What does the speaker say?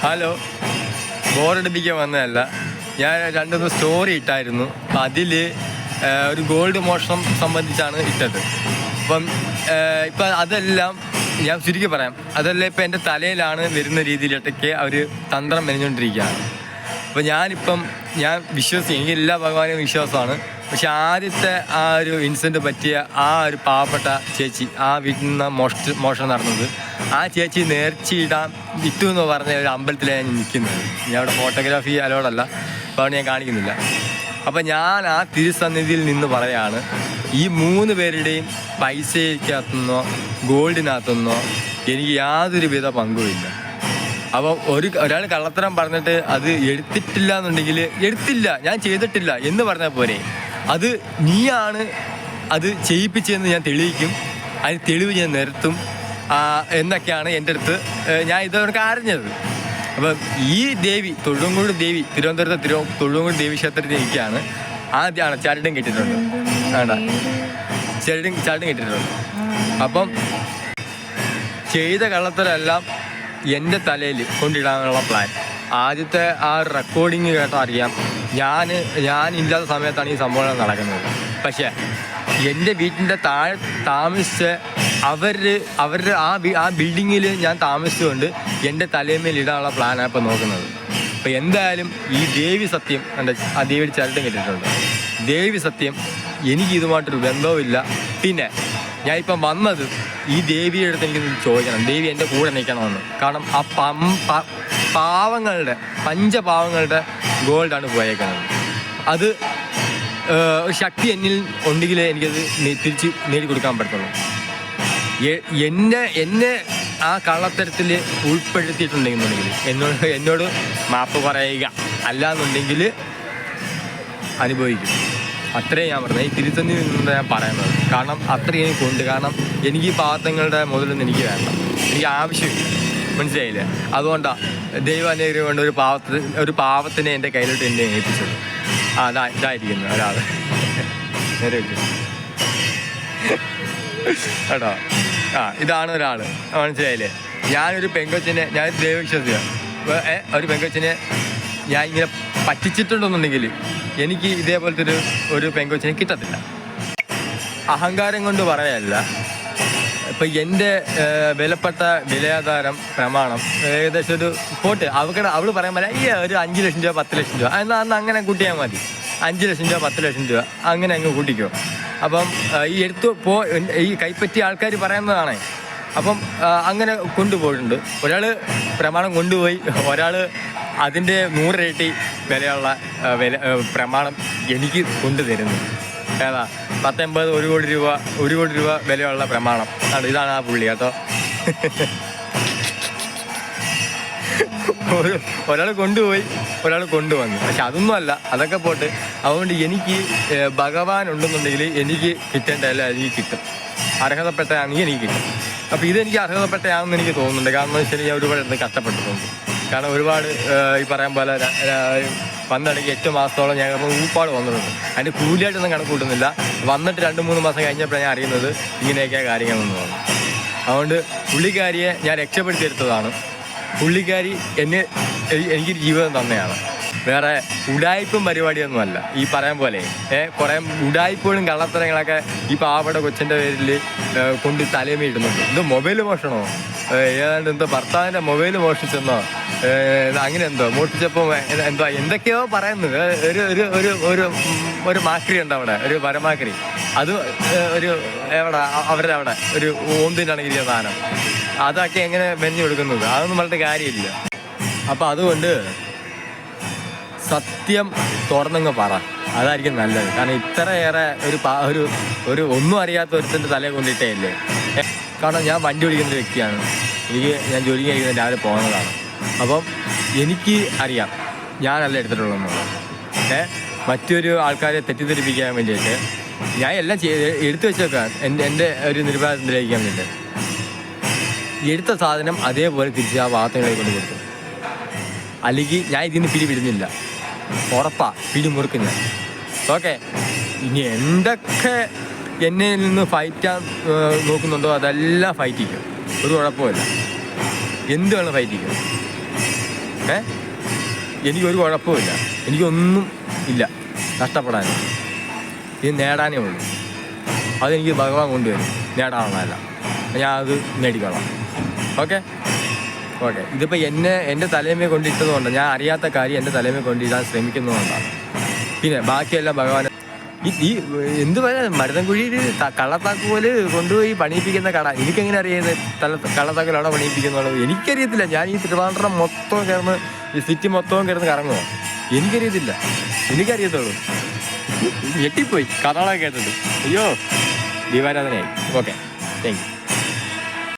Hello, ബോറടിപ്പിക്കാൻ വന്നതല്ല. ഞാൻ രണ്ടു സ്റ്റോറി ഇട്ടായിരുന്നു. അതിൽ ഒരു ഗോൾഡ് മോഷണം സംബന്ധിച്ചാണ് ഇട്ടത്. ഇപ്പം അതെല്ലാം ഞാൻ ചുരുക്കി പറയാം. അതെല്ലാം ഇപ്പം എൻ്റെ തലയിലാണ് വരുന്ന രീതിയിലൊക്കെ അവർ തന്ത്രം മെനഞ്ഞുകൊണ്ടിരിക്കുകയാണ്. അപ്പോൾ ഞാൻ വിശ്വസിക്കും, എനിക്ക് എല്ലാ ഭഗവാനും വിശ്വാസമാണ്. പക്ഷെ ആദ്യത്തെ ആ ഒരു ഇൻസിഡൻറ്റ് പറ്റിയ ആ ഒരു പാവപ്പെട്ട ചേച്ചി, ആ വീട്ടിൽ നിന്ന് മോഷണം നടന്നത്, ആ ചേച്ചി നേർച്ചയിടാൻ വിറ്റു എന്ന് പറഞ്ഞ ഒരു അമ്പലത്തിലാണ് ഞാൻ നിൽക്കുന്നത്. ഞാൻ അവിടെ ഫോട്ടോഗ്രാഫി അലോടല്ല, അപ്പോൾ ഞാൻ കാണിക്കുന്നില്ല. അപ്പം ഞാൻ ആ തിരുസന്നിധിയിൽ നിന്ന് പറയാണ്, ഈ 3 പേരുടെയും പൈസയ്ക്കകത്തുനിന്നോ ഗോൾഡിനകത്തുനിന്നോ എനിക്ക് യാതൊരുവിധ പങ്കുമില്ല. അപ്പോൾ ഒരാൾ കള്ളത്തരം പറഞ്ഞിട്ട് അത് എടുത്തിട്ടില്ല എന്നുണ്ടെങ്കിൽ എടുത്തില്ല, ഞാൻ ചെയ്തിട്ടില്ല എന്ന് പറഞ്ഞാൽ പോരെ. അത് നീയാണ് അത് ചെയ്യിപ്പിച്ചതെന്ന് ഞാൻ തെളിയിക്കും, അതിന് തെളിവ് ഞാൻ നിരത്തും എന്നൊക്കെയാണ് എൻ്റെ അടുത്ത് ഞാൻ ഇതൊക്കെ അറിഞ്ഞത്. അപ്പം ഈ ദേവി, തൊഴുവങ്കോട് ദേവി, തിരുവനന്തപുരത്തെ തൊഴുവങ്കോട് ദേവി ക്ഷേത്രത്തിൽ എനിക്കാണ് ആദ്യമാണ് ചരടും കെട്ടിയിട്ടുണ്ട്. വേണ്ട, ചരടും കെട്ടിയിട്ടുണ്ട്. അപ്പം ചെയ്ത കള്ളത്തരെല്ലാം എൻ്റെ തലയിൽ കൊണ്ടിടാനുള്ള പ്ലാൻ. ആദ്യത്തെ ആ റെക്കോർഡിങ് കേട്ടാൽ അറിയാം, ഞാനില്ലാത്ത സമയത്താണ് ഈ സംഭവം നടക്കുന്നത്. പക്ഷേ എൻ്റെ വീട്ടിൻ്റെ താഴെ താമസിച്ച് അവരുടെ ആ ബിൽഡിങ്ങിൽ ഞാൻ താമസിച്ചുകൊണ്ട് എൻ്റെ തലമേൽ ഇടാനുള്ള പ്ലാനാണ് ഇപ്പോൾ നോക്കുന്നത്. അപ്പോൾ എന്തായാലും ഈ ദേവി സത്യം, ആ ദേവിയുടെ ചരട്ടും കെട്ടിയിട്ടുണ്ട്. ദേവി സത്യം, എനിക്ക് ഇതുമായിട്ടൊരു ബന്ധവുമില്ല. പിന്നെ ഞാൻ ഇപ്പം വന്നത് ഈ ദേവിയുടെ അടുത്ത് എനിക്ക് ചോദിക്കണം, ദേവി എൻ്റെ കൂടെ നിൽക്കണമെന്ന്. കാരണം ആ പഞ്ചപാവങ്ങളുടെ ഗോൾഡാണ് പോയേക്കുന്നത്. അത് ശക്തി എന്നിൽ ഉണ്ടെങ്കിലേ എനിക്കത് തിരിച്ച് നേടിക്കൊടുക്കാൻ പറ്റുള്ളൂ. എന്നെ ആ കള്ളത്തരത്തിൽ ഉൾപ്പെടുത്തിയിട്ടുണ്ടെന്നുണ്ടെങ്കിൽ എന്നോട് മാപ്പ് പറയുക, അല്ലാന്നുണ്ടെങ്കിൽ അനുഭവിക്കും. അത്രയും ഞാൻ പറഞ്ഞത്. ഈ തിരുത്തന്നിൽ നിന്ന് ഞാൻ പറയുന്നത്. കാരണം അത്രയും എനിക്കുണ്ട്. കാരണം എനിക്ക് ഈ പാവത്തങ്ങളുടെ മുതലൊന്നും എനിക്ക് വേണ്ട, എനിക്ക് ആവശ്യമില്ല. മനസ്സിലായില്ലേ? അതുകൊണ്ടാണ് ദൈവം അനുഗ്രഹം കൊണ്ട് ഒരു പാവത്തിനെ എൻ്റെ കയ്യിലോട്ട് എന്നെ ഏൽപ്പിച്ചത്. ഇതായിരിക്കുന്നു ഒരാൾ നേരെ കേട്ടോ. ഇതാണ് ഒരാൾ, മനസ്സിലായില്ലേ? ഞാനൊരു പെങ്കൊച്ചിനെ, ഞാൻ ദൈവവിശ്വാസിയാണ്. ഒരു പെങ്കൊച്ചിനെ ഞാൻ ഇങ്ങനെ പറ്റിച്ചിട്ടുണ്ടെന്നുണ്ടെങ്കിൽ എനിക്ക് ഇതേപോലത്തെ ഒരു പെങ്കൊച്ചിനെ കിട്ടത്തില്ല. അഹങ്കാരം കൊണ്ട് പറയല്ല. ഇപ്പം എൻ്റെ വിലപ്പെട്ട വിലയാധാരം പ്രമാണം ഏകദേശം ഒരു പോട്ട് അവൾ പറയാൻ പോലെ ഒരു 5 ലക്ഷം രൂപ 10 ലക്ഷം രൂപ അന്ന് അങ്ങനെ കൂട്ടിയാൽ മതി. 5 ലക്ഷം രൂപ 10 ലക്ഷം രൂപ അങ്ങനെ അങ്ങ് കൂട്ടിക്കോ. അപ്പം ഈ കൈപ്പറ്റിയ ആൾക്കാർ പറയുന്നതാണ്. അപ്പം അങ്ങനെ കൊണ്ടുപോയിട്ടുണ്ട്. ഒരാൾ പ്രമാണം കൊണ്ടുപോയി, ഒരാൾ അതിൻ്റെ 100 ഇരട്ടി വിലയുള്ള പ്രമാണം എനിക്ക് കൊണ്ടുതരുന്നു. ഏതാ 19 1 കോടി രൂപ വിലയുള്ള പ്രമാണം. ഇതാണ് ആ പുള്ളി കേട്ടോ. ഒരാൾ കൊണ്ടുപോയി, ഒരാൾ കൊണ്ടുവന്നു. പക്ഷെ അതൊന്നും അല്ല, അതൊക്കെ പോട്ട്. അതുകൊണ്ട് എനിക്ക് ഭഗവാൻ ഉണ്ടെന്നുണ്ടെങ്കിൽ എനിക്ക് കിട്ടേണ്ടതല്ല, എനിക്ക് കിട്ടും. അർഹതപ്പെട്ടതാണെങ്കിൽ എനിക്ക് കിട്ടും. അപ്പോൾ ഇതെനിക്ക് അർഹതപ്പെട്ടതാണെന്ന് എനിക്ക് തോന്നുന്നുണ്ട്. കാരണം എന്ന് വെച്ചാൽ ഞാൻ ഒരുപാട് കഷ്ടപ്പെട്ടിട്ടുണ്ട്. കാരണം ഒരുപാട് ഈ പറയാൻ പോലെ വന്നിടയ്ക്ക് 8 മാസത്തോളം ഞാൻ ഊപ്പാട് വന്നിട്ടുണ്ട്. അതിൻ്റെ കൂലിയായിട്ടൊന്നും കണക്ക് കൂട്ടുന്നില്ല. വന്നിട്ട് 2-3 മാസം കഴിഞ്ഞപ്പോഴാണ് ഞാൻ അറിയുന്നത് ഇങ്ങനെയൊക്കെയാണ് കാര്യങ്ങളെന്ന് തോന്നുന്നു. അതുകൊണ്ട് പുള്ളിക്കാരിയെ ഞാൻ രക്ഷപ്പെടുത്തിയെടുത്തതാണ്. പുള്ളിക്കാരി എനിക്കൊരു ജീവിതം തന്നെയാണ്. വേറെ ഉടായ്പും പരിപാടിയൊന്നുമല്ല. ഈ പറയാൻ പോലെ കുറേ ഉടായ്പകളും കള്ളത്തരങ്ങളൊക്കെ ഈ പാവപ്പെട്ട കൊച്ചിൻ്റെ പേരിൽ കൊണ്ട് തലമേടുന്നുണ്ട്. ഇത് മൊബൈൽ മോഷണമോ, ഏതാണ്ട് എന്തോ ഭർത്താവിൻ്റെ മൊബൈൽ മോഷ്ടിച്ചെന്നോ അങ്ങനെ എന്തോ മോഷ്ടിച്ചപ്പോൾ എന്തൊക്കെയോ പറയുന്നത്. ഒരു മാക്രി ഉണ്ട് അവിടെ, ഒരു വരമാക്രി. അത് അവരുടെ അവിടെ ഒരു ഓന്തിനാണെങ്കിൽ സാധനം അതൊക്കെ എങ്ങനെ മെഞ്ഞു കൊടുക്കുന്നത്, അതൊന്നും പറഞ്ഞിട്ട് കാര്യമില്ല. അപ്പം അതുകൊണ്ട് സത്യം തുറന്നങ്ങ് പറ, അതായിരിക്കും നല്ലത്. കാരണം ഇത്രയേറെ ഒരു ഒന്നും അറിയാത്ത ഒരുത്തിൻ്റെ തലയെ കൊണ്ടിട്ടേ അല്ലേ. കാരണം ഞാൻ വണ്ടി ഓടിക്കുന്ന വ്യക്തിയാണ്. ഞാൻ ജോലി കഴിക്കുന്ന രാവിലെ പോകുന്നതാണ്. അപ്പം എനിക്ക് അറിയാം ഞാനല്ല എടുത്തിട്ടുള്ളതെന്നുള്ളത്. മറ്റൊരു ആൾക്കാരെ തെറ്റിദ്ധരിപ്പിക്കാൻ വേണ്ടിയിട്ട് ഞാൻ എല്ലാം എടുത്തു വെച്ചേക്കാൻ എൻ്റെ ഒരു നിരുപാധികം തെളിയിക്കാൻ വേണ്ടിയിട്ട് എടുത്ത സാധനം അതേപോലെ തിരിച്ച് ആ വാർത്തകളെ കൊണ്ട് കൊടുത്തു. അല്ലെങ്കിൽ ഞാൻ ഇതിൽ നിന്ന് പിടിവിടുന്നില്ല, ഉറപ്പാ പിടിമുറുക്കും ഞാൻ. ഓക്കെ, ഇനി എന്തൊക്കെ എന്നെ നിന്ന് ഫൈറ്റാൻ നോക്കുന്നുണ്ടോ അതെല്ലാം ഫൈറ്റ് ചെയ്യും, ഒരു കുഴപ്പമില്ല. എന്ത് വേണം ഫൈറ്റ് ചെയ്യും. എനിക്കൊരു കുഴപ്പമില്ല, എനിക്കൊന്നും ഇല്ല നഷ്ടപ്പെടാൻ, ഇത് നേടാനേ ഉള്ളൂ. അതെനിക്ക് ഭഗവാൻ കൊണ്ടുവരും, നേടാനുള്ളതല്ല. ഞാൻ അത് നേടിക്കൊള്ളാം. ഓക്കെ. ഇതിപ്പോൾ എൻ്റെ തലയമേ കൊണ്ടിട്ടതുകൊണ്ട്, ഞാൻ അറിയാത്ത കാര്യം എൻ്റെ തലയമേ കൊണ്ടിടാൻ ശ്രമിക്കുന്നതുകൊണ്ടാണ്. പിന്നെ ബാക്കിയെല്ലാം ഭഗവാൻ ഈ എന്ത് പറയാ, മരുതൻകുഴിയിൽ കള്ളത്താക്കോല് കൊണ്ടുപോയി പണിയിപ്പിക്കുന്ന കട എനിക്കെങ്ങനെ അറിയുന്നത്? കള്ളത്താക്കോൽ അവിടെ പണിയിപ്പിക്കുന്നുള്ളത് എനിക്കറിയത്തില്ല. ഞാൻ ഈ ട്രിവാൻഡ്രം മൊത്തം കിടന്ന്, ഈ സിറ്റി മൊത്തവും കിടന്ന് കറങ്ങുമോ? എനിക്കറിയത്തില്ല. എനിക്കറിയത്തുള്ളൂ. ഞെട്ടിപ്പോയി കഥകളൊക്കെ കേട്ടിട്ട്. അയ്യോ, ദീപാരാധനയായി. Okay, thank you.